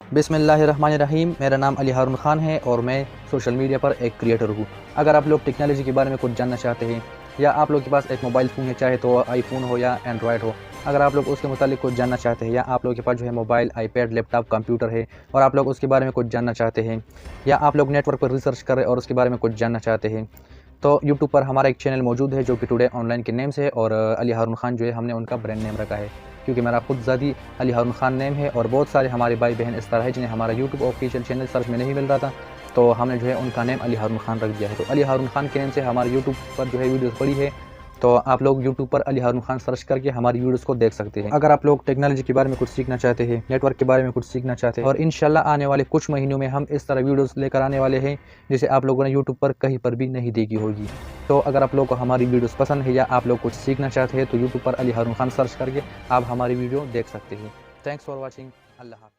बिस्मिल्लाहिर्रहमानिर्रहीम। मेरा नाम हारून खान है और मैं सोशल मीडिया पर एक क्रिएटर हूँ। अगर आप लोग टेक्नोलॉजी के बारे में कुछ जानना चाहते हैं या आप लोग के पास एक मोबाइल फ़ोन है, चाहे तो आईफोन हो या एंड्रॉयड हो, अगर आप लोग उसके मुतालिक कुछ जानना चाहते हैं या आप लोग के पास जो है मोबाइल, आईपैड, लैपटॉप, कंप्यूटर है और आप लोग उसके बारे में कुछ जानना चाहते हैं या आप लोग नेटवर्क पर रिसर्च कर रहे हैं और उसके बारे में कुछ जानना चाहते हैं, तो यूट्यूब पर हमारा एक चैनल मौजूद है जो कि टुडे ऑनलाइन के नेम से है और हारून खान जो है हमने उनका ब्रांड नेम रखा है, क्योंकि मेरा खुद ज़ाती हारून खान नेम है और बहुत सारे हमारे भाई बहन इस तरह है जिन्हें हमारा यूट्यूब ऑफिशियल चैनल सर्च में नहीं मिल रहा था, तो हमने जो है उनका नेम हारून खान रख दिया है। तो हारून खान के नेम से हमारे यूट्यूब पर जो है वीडियोस पड़ी है, तो आप लोग यूट्यूब पर हारून खान सर्च करके हमारी वीडियोस को देख सकते हैं। अगर आप लोग टेक्नोलॉजी के बारे में कुछ सीखना चाहते हैं, नेटवर्क के बारे में कुछ सीखना चाहते हैं, और इंशाल्लाह आने वाले कुछ महीनों में हम इस तरह वीडियोस लेकर आने वाले हैं जिसे आप लोगों ने यूट्यूब पर कहीं पर भी नहीं देखी होगी। तो अगर आप लोग को हमारी वीडियोस पसंद है या आप लोग कुछ सीखना चाहते हैं तो यूट्यूब पर हारून खान सर्च करके आप हमारी वीडियो देख सकते हैं। Thanks for watching. अल्लाह हाफिज़।